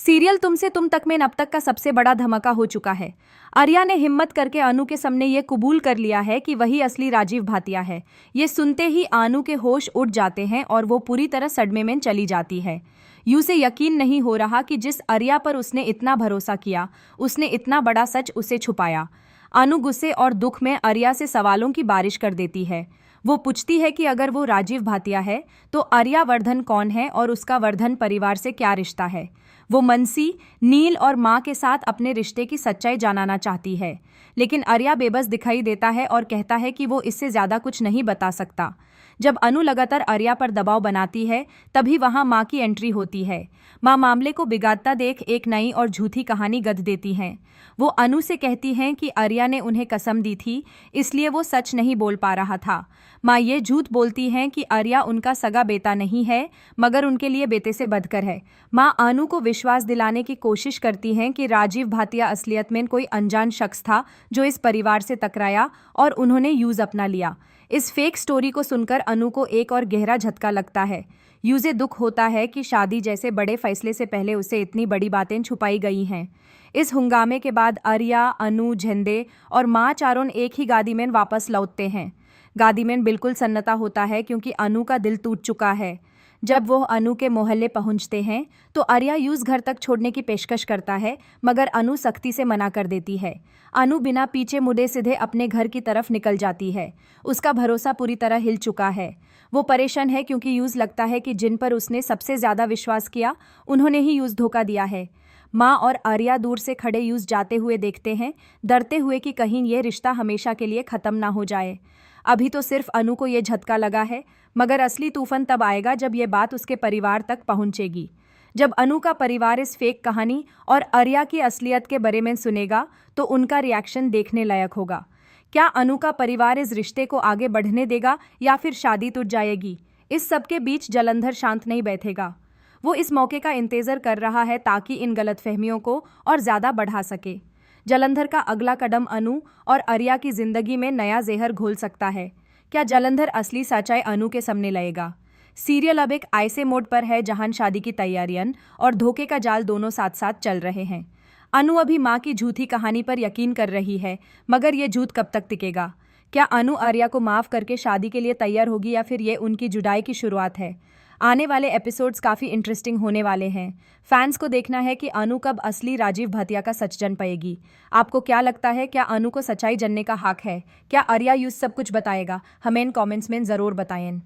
Serial तुमसे तुम तक में अब तक का सबसे बड़ा धमाका हो चुका है। आर्या ने हिम्मत करके अनु के सामने ये कबूल कर लिया है कि वही असली राजीव भाटिया है। ये सुनते ही अनु के होश उड़ जाते हैं और वो पूरी तरह सदमे में चली जाती है। उसे यकीन नहीं हो रहा कि जिस आर्या पर उसने इतना भरोसा किया, उसने इतना बड़ा सच उसे छुपाया। अनु गुस्से और दुख में आर्या से सवालों की बारिश कर देती है। वो पूछती है कि अगर वो राजीव भाटिया है तो आर्या वर्धन कौन है और उसका वर्धन परिवार से क्या रिश्ता है। वो मनसी, नील और माँ के साथ अपने रिश्ते की सच्चाई जानना चाहती है, लेकिन आर्या बेबस दिखाई देता है और कहता है कि वो इससे ज्यादा कुछ नहीं बता सकता। जब अनु लगातार आर्या पर दबाव बनाती है, तभी वहां माँ की एंट्री होती है। माँ मामले को बिगाड़ता देख एक नई और झूठी कहानी गढ़ देती हैं। वो अनु से कहती हैं कि आर्या ने उन्हें कसम दी थी, इसलिए वो सच नहीं बोल पा रहा था। माँ ये झूठ बोलती हैं कि आर्या उनका सगा बेटा नहीं है, मगर उनके लिए बेटे से बढ़कर है। माँ अनु को विश्वास दिलाने की कोशिश करती हैं कि राजीव भाटिया असलियत में कोई अनजान शख्स था जो इस परिवार से टकराया और उन्होंने यूज अपना लिया। इस फेक स्टोरी को सुनकर अनु को एक और गहरा झटका लगता है। उसे दुख होता है कि शादी जैसे बड़े फैसले से पहले उसे इतनी बड़ी बातें छुपाई गई हैं। इस हंगामे के बाद आर्या, अनु, झंडे और माँ चारों एक ही गाड़ी में वापस लौटते हैं। गाड़ी में बिल्कुल सन्नाटा होता है क्योंकि अनु का दिल टूट चुका है। जब वो अनु के मोहल्ले पहुंचते हैं तो आर्या यूज घर तक छोड़ने की पेशकश करता है, मगर अनु सख्ती से मना कर देती है। अनु बिना पीछे मुड़े सीधे अपने घर की तरफ निकल जाती है। उसका भरोसा पूरी तरह हिल चुका है। वो परेशान है क्योंकि यूज लगता है कि जिन पर उसने सबसे ज्यादा विश्वास किया, उन्होंने ही यूज धोखा दिया है। माँ और आर्या दूर से खड़े यूज जाते हुए देखते हैं, डरते हुए कि कहीं ये रिश्ता हमेशा के लिए खत्म ना हो जाए। अभी तो सिर्फ अनु को ये झटका लगा है, मगर असली तूफान तब आएगा जब ये बात उसके परिवार तक पहुंचेगी। जब अनु का परिवार इस फेक कहानी और आर्या की असलियत के बारे में सुनेगा तो उनका रिएक्शन देखने लायक होगा। क्या अनु का परिवार इस रिश्ते को आगे बढ़ने देगा या फिर शादी टूट जाएगी? इस सब के बीच जलंधर शांत नहीं बैठेगा। वो इस मौके का इंतजार कर रहा है ताकि इन गलतफहमियों को और ज़्यादा बढ़ा सके। जलंधर का अगला कदम अनु और आर्या की जिंदगी में नया जहर घोल सकता है। क्या जलंधर असली सच्चाई अनु के सामने लाएगा? सीरियल अब एक ऐसे मोड पर है जहां शादी की तैयारियां और धोखे का जाल दोनों साथ साथ चल रहे हैं। अनु अभी माँ की झूठी कहानी पर यकीन कर रही है, मगर ये झूठ कब तक टिकेगा? क्या अनु आर्या को माफ करके शादी के लिए तैयार होगी या फिर ये उनकी जुदाई की शुरुआत है? आने वाले एपिसोड्स काफ़ी इंटरेस्टिंग होने वाले हैं। फैंस को देखना है कि अनु कब असली राजीव भाटिया का सच जान पाएगी। आपको क्या लगता है, क्या अनु को सच्चाई जानने का हक है? क्या आर्या यूं सब कुछ बताएगा? हमें इन कमेंट्स में ज़रूर बताएं।